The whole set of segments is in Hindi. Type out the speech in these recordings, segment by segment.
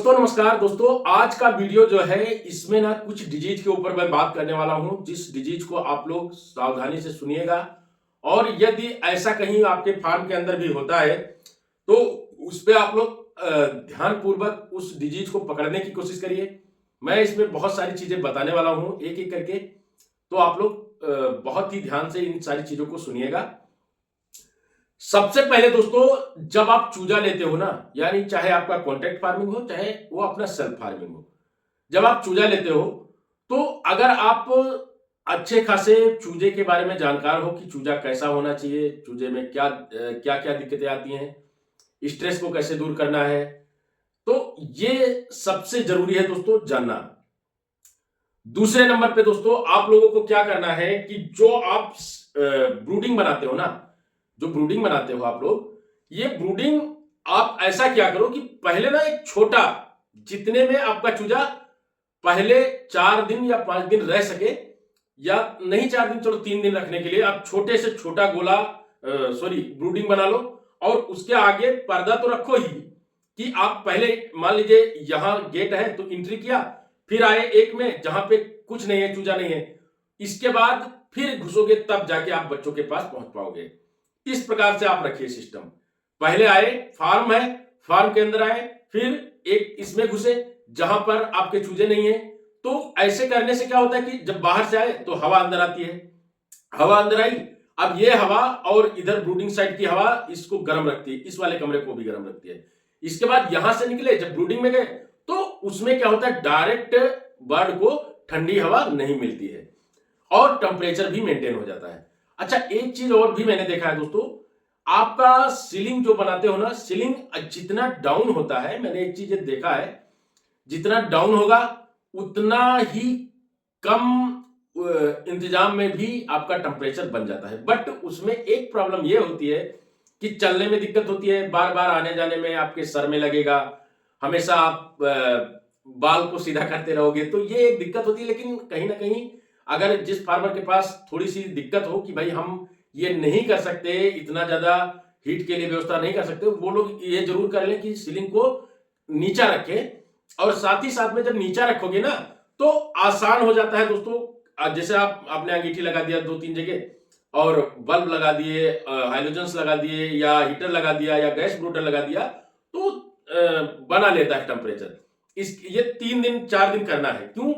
दोस्तों नमस्कार। दोस्तों आज का वीडियो जो है इसमें ना कुछ डिजीज के ऊपर मैं बात करने वाला हूं, जिस डिजीज को आप लोग सावधानी से सुनिएगा। और यदि ऐसा कहीं आपके फार्म के अंदर भी होता है तो उस पे आप लोग ध्यान पूर्वक उस डिजीज को पकड़ने की कोशिश करिए। मैं इसमें बहुत सारी चीजें बताने वाला हूं एक एक करके, तो आप लोग बहुत ही ध्यान से इन सारी चीजों को सुनिएगा। सबसे पहले दोस्तों, जब आप चूजा लेते हो ना, यानी चाहे आपका कॉन्ट्रैक्ट फार्मिंग हो चाहे वो अपना सेल्फ फार्मिंग हो, जब आप चूजा लेते हो तो अगर आप अच्छे खासे चूजे के बारे में जानकार हो कि चूजा कैसा होना चाहिए, चूजे में क्या क्या क्या दिक्कतें आती हैं, स्ट्रेस को कैसे दूर करना है, तो ये सबसे जरूरी है दोस्तों जानना। दूसरे नंबर पे दोस्तों आप लोगों को क्या करना है कि जो आप ब्रूडिंग बनाते हो ना, जो ब्रूडिंग बनाते हो आप लोग, ये ब्रूडिंग आप ऐसा क्या करो कि पहले ना एक छोटा, जितने में आपका चूजा पहले 4 दिन या 5 दिन रह सके, या नहीं 4 दिन, चलो 3 दिन रखने के लिए आप छोटे से छोटा गोला ब्रूडिंग बना लो। और उसके आगे पर्दा तो रखो ही कि आप पहले मान लीजिए यहां गेट है तो एंट्री किया, फिर आए एक में जहां पे कुछ नहीं है, चूजा नहीं है, इसके बाद फिर घुसोगे तब जाके आप बच्चों के पास पहुंच पाओगे। इस प्रकार से आप रखिए सिस्टम। पहले आए, फार्म है, फार्म के अंदर आए, फिर एक इसमें घुसे जहां पर आपके चूजे नहीं है। तो ऐसे करने से क्या होता है कि जब बाहर से आए तो हवा अंदर आती है, हवा अंदर आई, अब ये हवा और इधर ब्रूडिंग साइड की हवा इसको गर्म रखती है, इस वाले कमरे को भी गर्म रखती है। इसके बाद यहां से निकले जब ब्रूडिंग में गए तो उसमें क्या होता है, डायरेक्ट बर्ड को ठंडी हवा नहीं मिलती है और टेम्परेचर भी मेंटेन हो जाता है। अच्छा, एक चीज और भी मैंने देखा है दोस्तों, आपका सीलिंग जो बनाते हो ना, सीलिंग जितना डाउन होता है, मैंने एक चीज देखा है, जितना डाउन होगा उतना ही कम इंतजाम में भी आपका टेम्परेचर बन जाता है। बट उसमें एक प्रॉब्लम ये होती है कि चलने में दिक्कत होती है, बार बार आने जाने में आपके सर में लगेगा, हमेशा आप बाल को सीधा करते रहोगे, तो ये एक दिक्कत होती है। लेकिन कहीं ना कहीं अगर जिस फार्मर के पास थोड़ी सी दिक्कत हो कि भाई हम ये नहीं कर सकते, इतना ज्यादा हीट के लिए व्यवस्था नहीं कर सकते, वो लोग ये जरूर कर लें कि सीलिंग को नीचा रखें। और साथ ही साथ में जब नीचा रखोगे ना तो आसान हो जाता है दोस्तों। जैसे आपने अंगीठी लगा दिया 2-3 जगह और बल्ब लगा दिए, हाइड्रोजन्स लगा दिए, या हीटर लगा दिया, या गैस ब्रूडर लगा दिया, तो बना लेता है टेम्परेचर। ये 3 दिन 4 दिन करना है। क्यों?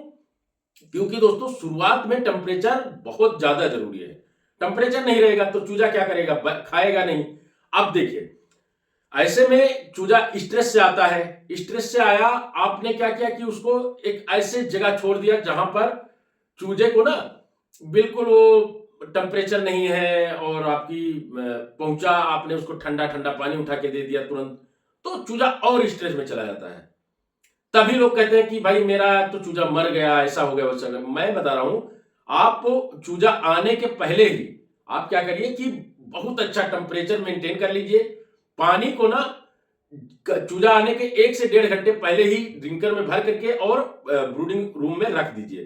क्योंकि दोस्तों शुरुआत में टेम्परेचर बहुत ज्यादा जरूरी है। टेम्परेचर नहीं रहेगा तो चूजा क्या करेगा, खाएगा नहीं। अब देखिए, ऐसे में चूजा स्ट्रेस से आता है, स्ट्रेस से आया, आपने क्या किया कि उसको एक ऐसे जगह छोड़ दिया जहां पर चूजे को ना बिल्कुल वो टेम्परेचर नहीं है, और आपकी पहुंचा, आपने उसको ठंडा ठंडा पानी उठा के दे दिया तुरंत, तो चूजा और स्ट्रेस में चला जाता है। तभी लोग कहते हैं कि भाई मेरा तो चूजा मर गया, ऐसा हो गया वैसा हो गया। मैं बता रहा हूं, आप चूजा आने के पहले ही आप क्या करिए कि बहुत अच्छा टेम्परेचर मेंटेन कर लीजिए। पानी को ना चूजा आने के 1 से 1.5 घंटे पहले ही ड्रिंकर में भर करके और ब्रूडिंग रूम में रख दीजिए,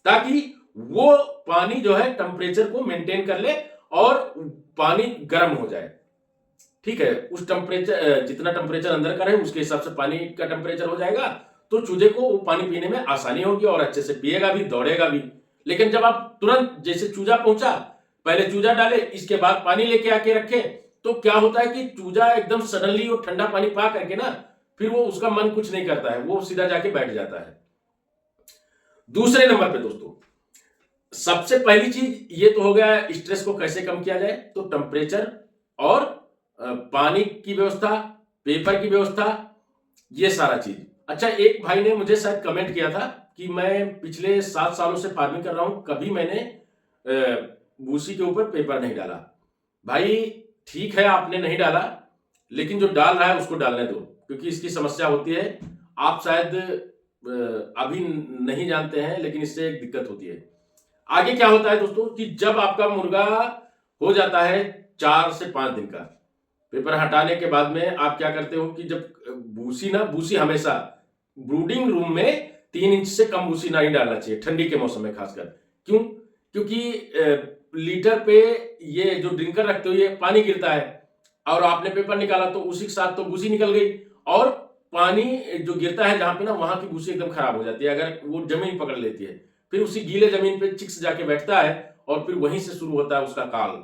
ताकि वो पानी जो है टेम्परेचर को मेंटेन कर ले और पानी गर्म हो जाए। ठीक है, उस टेम्परेचर जितना टेम्परेचर अंदर का रहे उसके हिसाब से पानी का टेम्परेचर हो जाएगा, तो चूजे को वो पानी पीने में आसानी होगी और अच्छे से पिएगा भी, दौड़ेगा भी। लेकिन जब आप तुरंत जैसे चूजा पहुंचा, पहले चूजा डाले, इसके बाद पानी लेके आके रखे, तो क्या होता है कि चूजा एकदम सडनली वो ठंडा पानी पा करके ना, फिर वो उसका मन कुछ नहीं करता है, वो सीधा जाके बैठ जाता है। दूसरे नंबर पे दोस्तों, सबसे पहली चीज ये तो हो गया स्ट्रेस को कैसे कम किया जाए, तो टेम्परेचर और पानी की व्यवस्था, पेपर की व्यवस्था, ये सारा चीज। अच्छा, एक भाई ने मुझे शायद कमेंट किया था कि मैं पिछले 7 सालों से फार्मिंग कर रहा हूं, कभी मैंने भूसी के ऊपर पेपर नहीं डाला। भाई ठीक है, आपने नहीं डाला, लेकिन जो डाल रहा है उसको डालने दो, क्योंकि इसकी समस्या होती है। आप शायद अभी नहीं जानते हैं, लेकिन इससे एक दिक्कत होती है। आगे क्या होता है दोस्तों कि जब आपका मुर्गा हो जाता है 4 से 5 दिन का, पेपर हटाने के बाद में आप क्या करते हो कि जब भूसी हमेशा ब्रूडिंग रूम में 3 इंच से कम भूसी नहीं डालना चाहिए, ठंडी के मौसम में खासकर। क्यों? क्योंकि लीटर पे ये जो ड्रिंकर रखते हो ये पानी गिरता है, और आपने पेपर निकाला तो उसी के साथ तो भूसी निकल गई, और पानी जो गिरता है जहाँ पे ना, वहाँ की भूसी एकदम खराब हो जाती है, अगर वो जमीन पकड़ लेती है। फिर उसी गीले जमीन पे चिक्स जाके बैठता है और फिर वहीं से शुरू होता है उसका काल,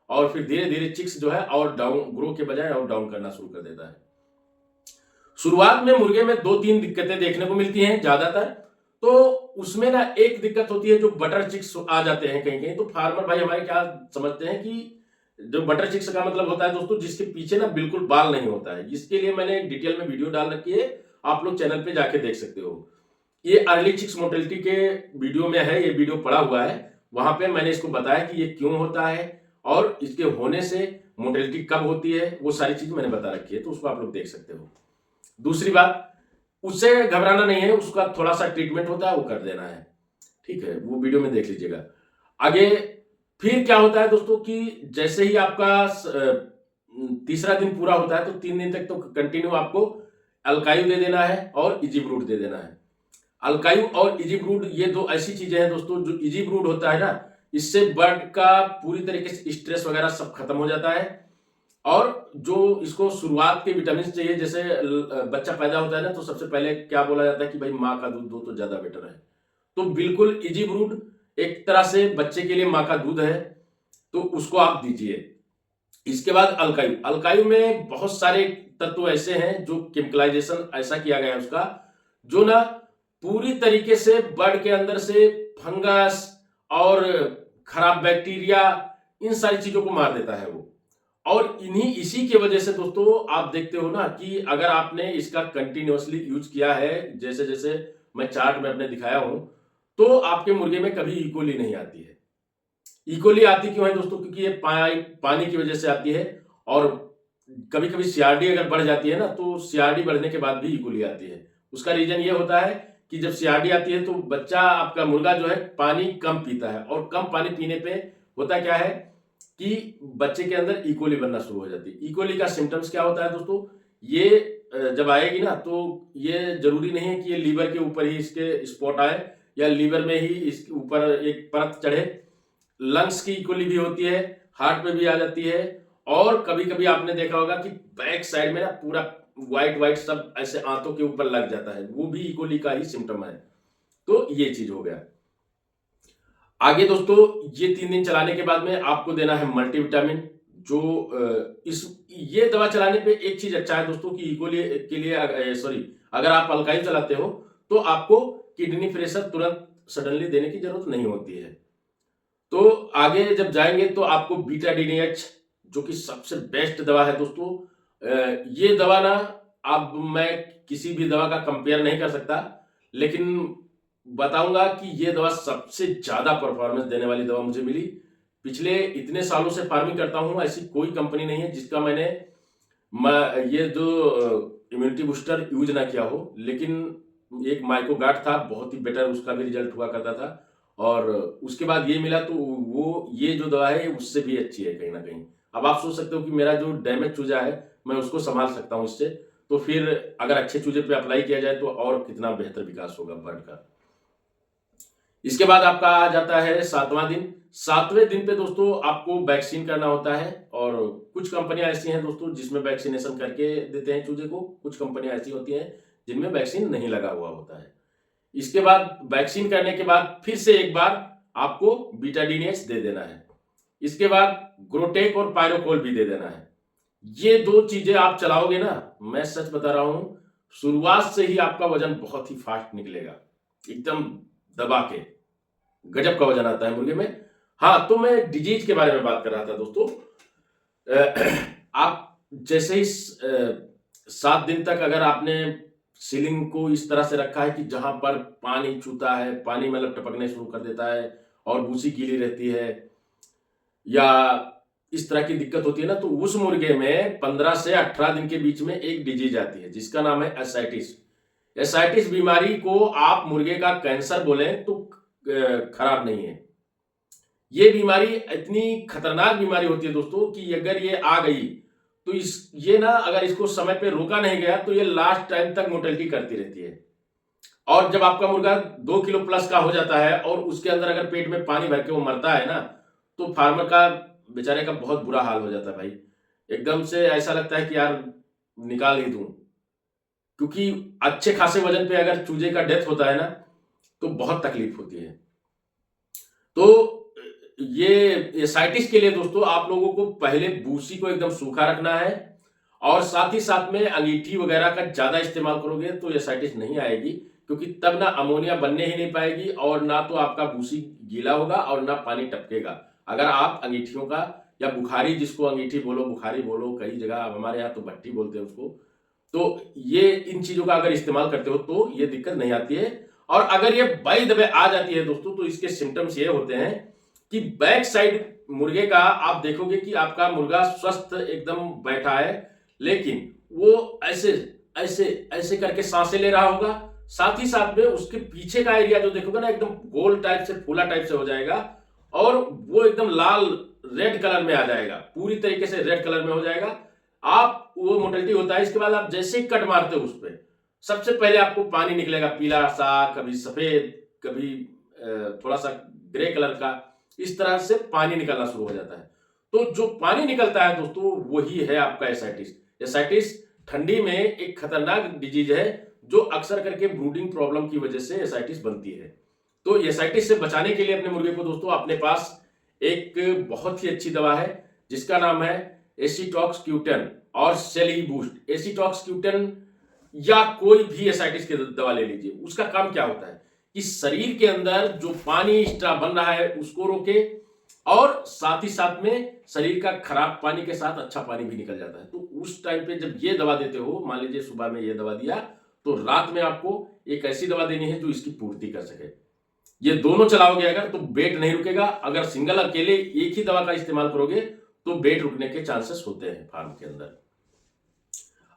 और फिर धीरे-धीरे चिक्स जो है और डाउन, ग्रो के बजाय और डाउन करना शुरू कर देता है। शुरुआत में मुर्गे में 2-3 दिक्कतें देखने को मिलती हैं ज़्यादातर। तो उसमें ना एक दिक्कत होती है, जो बटर चिक्स आ जाते हैं कहीं-कहीं, तो फार्मर भाई हमारे क्या समझते हैं कि जो बटर चिक्स का मतलब होता है दोस्तों, जिसके पीछे ना बिल्कुल बाल नहीं होता है। इसके लिए मैंने डिटेल में वीडियो डाल रखी है, आप लोग चैनल पे जाके देख सकते हो। ये अर्ली चिक्स मोर्टेलिटी के वीडियो में है, ये वीडियो पड़ा हुआ है। वहां पे मैंने इसको बताया कि ये क्यों होता है और इसके होने से मोर्टेलिटी कब होती है, वो सारी चीज मैंने बता रखी है, तो उसको आप लोग देख सकते हो। दूसरी बात, उससे घबराना नहीं है, उसका थोड़ा सा ट्रीटमेंट होता है, वो कर देना है, ठीक है, वो वीडियो में देख लीजिएगा। आगे फिर क्या होता है दोस्तों कि जैसे ही आपका तीसरा दिन पूरा होता है, तो 3 दिन तक तो कंटिन्यू आपको अल्कायु दे देना है और इजिप्रूट दे देना है। अल्कायु और इजिप्रूट ये दो ऐसी चीजें हैं दोस्तों, जो इजिप्रूट होता है ना, इससे बर्ड का पूरी तरीके से स्ट्रेस वगैरह सब खत्म हो जाता है। और जो इसको शुरुआत के विटामिन चाहिए, जैसे बच्चा पैदा होता है ना, तो सबसे पहले क्या बोला जाता है कि भाई माँ का दूध दो तो ज्यादा बेटर है। तो बिल्कुल इजिप्रूट एक तरह से बच्चे के लिए माँ का दूध है, तो उसको आप दीजिए। इसके बाद अल्कायु, अल्कायु में बहुत सारे तत्व ऐसे हैं, जो केमिकलाइजेशन ऐसा किया गया है उसका, जो ना पूरी तरीके से बर्ड के अंदर से फंगस और खराब बैक्टीरिया, इन सारी चीजों को मार देता है वो। और इसी की वजह से दोस्तों आप देखते हो ना कि अगर आपने इसका कंटिन्यूअसली यूज किया है, जैसे जैसे मैं चार्ट में अपने दिखाया हूं, तो आपके मुर्गे में कभी इकोली नहीं आती है। इकोली आती क्यों है दोस्तों? क्योंकि ये पानी की वजह से आती है। और कभी कभी सीआरडी अगर बढ़ जाती है ना, तो सीआरडी बढ़ने के बाद भी इकोली आती है। उसका रीजन ये होता है कि जब सीआरडी आती है, तो बच्चा आपका मुर्गा जो है पानी कम पीता है, और कम पानी पीने पे होता क्या है कि बच्चे के अंदर इकोली बनना शुरू हो जाती है। इकोली का सिम्टम्स क्या होता है दोस्तों? ये जब आएगी ना, तो ये जरूरी नहीं है कि ये लीवर के ऊपर ही इसके स्पॉट आए, या लीवर में ही इसके ऊपर एक परत चढ़े। लंग्स की इकोली भी होती है, हार्ट पे भी आ जाती है, और कभी कभी आपने देखा होगा कि बैक साइड में ना पूरा व्हाइट व्हाइट सब ऐसे आंतों के ऊपर लग जाता है, वो भी इकोली का ही सिम्टम है। तो ये चीज हो गया। आगे दोस्तों, ये 3 दिन चलाने के बाद में आपको देना है मल्टीविटामिन। जो इस ये दवा चलाने पे एक चीज अच्छा है दोस्तों कि इकोली के लिए, सॉरी, अगर आप अल्काइल चलाते हो, तो आपको किडनी प्रेशर तुरंत सडनली देने की जरूरत नहीं होती है। तो आगे जब जाएंगे तो आपको बीटा डीएनएच, जो कि सबसे बेस्ट दवा है दोस्तों। ये दवा ना, अब मैं किसी भी दवा का कंपेयर नहीं कर सकता, लेकिन बताऊंगा कि ये दवा सबसे ज्यादा परफॉर्मेंस देने वाली दवा मुझे मिली। पिछले इतने सालों से फार्मिंग करता हूं, ऐसी कोई कंपनी नहीं है जिसका मैंने ये जो इम्यूनिटी बूस्टर यूज ना किया हो। लेकिन एक माइक्रोगार्ड था, बहुत ही बेटर उसका भी रिजल्ट हुआ करता था, और उसके बाद ये मिला, तो वो ये जो दवा है उससे भी अच्छी है कहीं ना कहीं। अब आप सोच सकते हो कि मेरा जो डैमेज चूजा है, मैं उसको संभाल सकता हूं इससे, तो फिर अगर अच्छे चूजे पे अप्लाई किया जाए तो और कितना बेहतर विकास होगा बर्ड का। इसके बाद आपका आ जाता है 7वां दिन। 7वें दिन पे दोस्तों आपको वैक्सीन करना होता है, और कुछ कंपनियां ऐसी हैं दोस्तों जिसमें वैक्सीनेशन करके देते हैं चूजे को, कुछ कंपनियां ऐसी होती हैं जिनमें वैक्सीन नहीं लगा हुआ होता है। इसके बाद वैक्सीन करने के बाद फिर से एक बार आपको बीटाडीनेस दे देना है। इसके बाद ग्रोटेक और पायरोकोल भी दे देना है। ये 2 चीजें आप चलाओगे ना, मैं सच बता रहा हूं, शुरुआत से ही आपका वजन बहुत ही फास्ट निकलेगा, एकदम दबा के गजब का वजन आता है मुर्गे में। हाँ, तो मैं डिजीज के बारे में बात कर रहा था दोस्तों। आप जैसे ही 7 दिन तक अगर आपने सीलिंग को इस तरह से रखा है कि जहां पर पानी छूता है, पानी मतलब टपकने शुरू कर देता है और भूसी गीली रहती है, या इस तरह की दिक्कत होती है ना, तो उस मुर्गे में 15 से 18 दिन के बीच में एक डिजीज आती है जिसका नाम है एसाइटिस। एसाइटिस बीमारी को आप मुर्गे का कैंसर बोलें तो खराब नहीं है। ये बीमारी इतनी खतरनाक बीमारी होती है दोस्तों कि अगर ये आ गई, तो ये ना, अगर इसको समय पे रोका नहीं गया, तो ये लास्ट टाइम तक मोर्टेलिटी करती रहती है। और जब आपका मुर्गा 2 किलो प्लस का हो जाता है और उसके अंदर अगर पेट में पानी भर के वो मरता है ना, तो फार्मर का, बेचारे का बहुत बुरा हाल हो जाता है भाई। एकदम से ऐसा लगता है कि यार निकाल ही दूं। क्योंकि अच्छे खासे वजन पे अगर चूजे का डेथ होता है ना तो बहुत तकलीफ होती है। तो ये एसाइटिस के लिए दोस्तों आप लोगों को पहले भूसी को एकदम सूखा रखना है और साथ ही साथ में अंगीठी वगैरह का ज्यादा इस्तेमाल करोगे तो एसाइटिस नहीं आएगी, क्योंकि तब ना अमोनिया बनने ही नहीं पाएगी और ना तो आपका भूसी गीला होगा और ना पानी टपकेगा। अगर आप अंगीठियों का या बुखारी, जिसको अंगीठी बोलो बुखारी बोलो, कई जगह हमारे यहाँ तो भट्टी बोलते हैं उसको, तो ये इन चीजों का अगर इस्तेमाल करते हो तो ये दिक्कत नहीं आती है। और अगर ये बाई दबे आ जाती है दोस्तों तो इसके सिम्टम्स ये होते हैं कि बैक साइड मुर्गे का आप देखोगे कि आपका मुर्गा स्वस्थ एकदम बैठा है, लेकिन वो ऐसे ऐसे ऐसे करके सांसें ले रहा होगा, साथ ही साथ में उसके पीछे का एरिया जो देखोगे ना एकदम गोल टाइप से, फूला टाइप से हो जाएगा और वो एकदम लाल रेड कलर में आ जाएगा, पूरी तरीके से रेड कलर में हो जाएगा। आप वो मोटिलिटी होता है, इसके बाद आप जैसे ही कट मारते हो उस पर सबसे पहले आपको पानी निकलेगा पीला सा, कभी सफेद, कभी थोड़ा सा ग्रे कलर का, इस तरह से पानी निकलना शुरू हो जाता है। तो जो पानी निकलता है दोस्तों वही है आपका एसाइटिस। एसाइटिस ठंडी में एक खतरनाक डिजीज है जो अक्सर करके ब्रूडिंग प्रॉब्लम की वजह से एसाइटिस बनती है। तो एसाइटिस से बचाने के लिए अपने मुर्गे को दोस्तों अपने पास एक बहुत ही अच्छी दवा है जिसका नाम है एसीटॉक्स क्यूटन और सेली बूस्ट। एसीटॉक्स क्यूटन या कोई भी एसाइटिस की दवा ले लीजिए। उसका काम क्या होता है कि शरीर के अंदर जो पानी एक्स्ट्रा बन रहा है उसको रोके और साथ ही साथ में शरीर का खराब पानी के साथ अच्छा पानी भी निकल जाता है। तो उस टाइम पे जब ये दवा देते हो, मान लीजिए सुबह में ये दवा दिया तो रात में आपको एक ऐसी दवा देनी है जो इसकी पूर्ति कर सके। ये दोनों चलाओगे अगर तो बेट नहीं रुकेगा। अगर सिंगल अकेले एक ही दवा का इस्तेमाल करोगे तो बेट रुकने के चांसेस होते हैं फार्म के अंदर।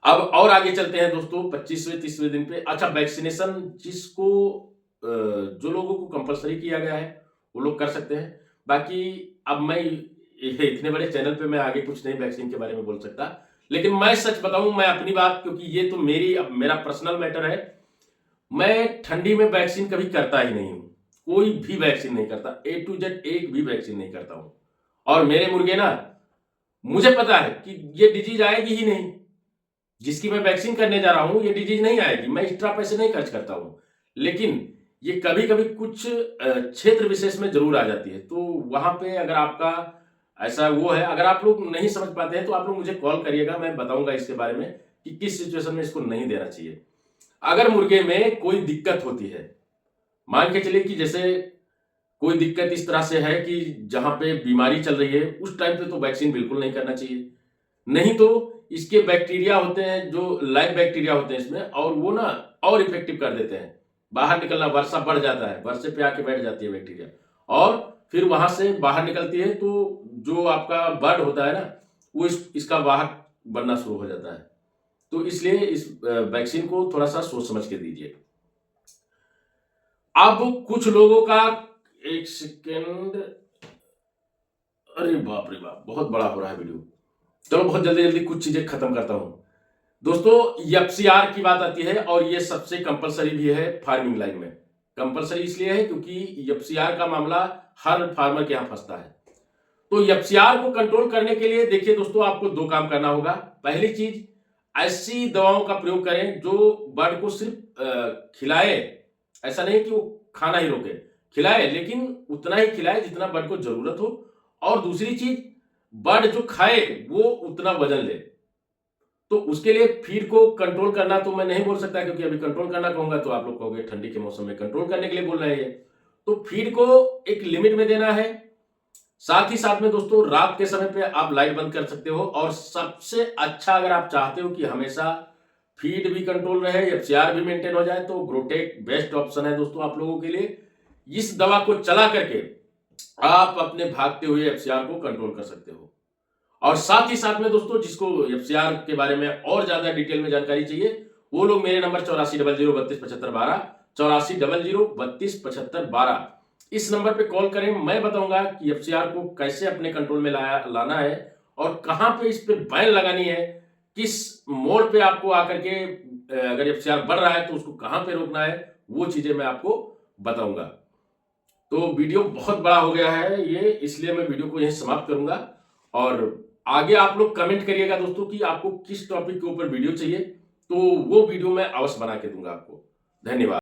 अब और आगे चलते हैं दोस्तों 25वें 30वें दिन पे। अच्छा, वैक्सीनेशन जिसको जो लोगों को कंपलसरी किया गया है वो लोग कर सकते हैं। बाकी अब मैं इतने बड़े चैनल पे मैं आगे कुछ नहीं वैक्सीन के बारे में बोल सकता, लेकिन मैं सच बताऊं, मैं अपनी बात, क्योंकि ये तो मेरा पर्सनल मैटर है, मैं ठंडी में वैक्सीन कभी करता ही नहीं हूं। कोई भी वैक्सीन नहीं करता, A to Z एक भी वैक्सीन नहीं करता हूं। और मेरे मुर्गे ना, मुझे पता है कि ये डिजीज आएगी ही नहीं, जिसकी मैं वैक्सीन करने जा रहा हूं ये डिजीज नहीं आएगी, मैं एक्स्ट्रा पैसे नहीं खर्च करता हूं। लेकिन ये कभी कभी कुछ क्षेत्र विशेष में जरूर आ जाती है, तो वहां पे अगर आपका ऐसा वो है, अगर आप लोग नहीं समझ पाते हैं तो आप लोग मुझे कॉल करिएगा, मैं बताऊंगा इसके बारे में कि किस सिचुएशन में इसको नहीं देना चाहिए। अगर मुर्गे में कोई दिक्कत होती है, मान के चलिए कि जैसे कोई दिक्कत इस तरह से है कि जहां पे बीमारी चल रही है, उस टाइम पे तो वैक्सीन बिल्कुल नहीं करना चाहिए। नहीं तो इसके बैक्टीरिया होते हैं जो लाइव बैक्टीरिया होते हैं इसमें, और वो ना और इफेक्टिव कर देते हैं, बाहर निकलना, वर्षा बढ़ जाता है, वर्षे पे आके बैठ जाती है बैक्टीरिया और फिर वहां से बाहर निकलती है, तो जो आपका बर्ड होता है ना वो इसका वाहक बनना शुरू हो जाता है। तो इसलिए इस वैक्सीन को थोड़ा सा सोच समझ के दीजिए। अब कुछ लोगों का, एक सेकेंड, अरे बाप रे बाप, बहुत बड़ा हो रहा है वीडियो, चलो बहुत जल्दी जल्दी कुछ चीजें खत्म करता हूं। दोस्तों एफसीआर की बात आती है और ये सबसे कंपलसरी भी है फार्मिंग लाइन में। कंपलसरी इसलिए है क्योंकि एफसीआर का मामला हर फार्मर के यहां फंसता है। तो एफसीआर को कंट्रोल करने के लिए देखिए दोस्तों, आपको दो काम करना होगा। पहली चीज, ऐसी दवाओं का प्रयोग करें जो बर्ड को सिर्फ खिलाए, ऐसा नहीं कि वो खाना ही रोके, खिलाए लेकिन उतना ही खिलाए जितना बर्ड को जरूरत हो। और दूसरी चीज, बर्ड जो खाए वो उतना वजन ले। तो उसके लिए फीड को कंट्रोल करना तो मैं नहीं बोल सकता, क्योंकि अभी कंट्रोल करना कहूंगा तो आप लोग कहोगे ठंडी के मौसम में कंट्रोल करने के लिए बोल रहे हैं। तो फीड को एक लिमिट में देना है। साथ ही साथ में दोस्तों रात के समय पे आप लाइट बंद कर सकते हो। और सबसे अच्छा, अगर आप चाहते हो कि हमेशा फीड भी कंट्रोल रहे, एफसीआर भी मेंटेन हो जाए, तो ग्रोटेक बेस्ट ऑप्शन है दोस्तों आप लोगों के लिए। इस दवा को चला करके आप अपने भागते हुए एफसीआर को कंट्रोल कर सकते हो। और साथ ही साथ में दोस्तों, जिसको एफसीआर के बारे में और ज्यादा डिटेल में जानकारी चाहिए, वो लोग मेरे नंबर 8400327512 8400327512 इस नंबर पे कॉल करें। मैं बताऊंगा कि एफसीआर को कैसे अपने कंट्रोल में लाना है और कहां पे इस पे बैन लगानी है, किस मोड़ पे आपको आकर के अगर एफसीआर बढ़ रहा है तो उसको कहां पे रोकना है, वो चीजें मैं आपको बताऊंगा। तो वीडियो बहुत बड़ा हो गया है ये, इसलिए मैं वीडियो को यहीं समाप्त करूंगा। और आगे आप लोग कमेंट करिएगा दोस्तों कि आपको किस टॉपिक के ऊपर वीडियो चाहिए, तो वो वीडियो मैं अवश्य बना के दूंगा आपको। धन्यवाद।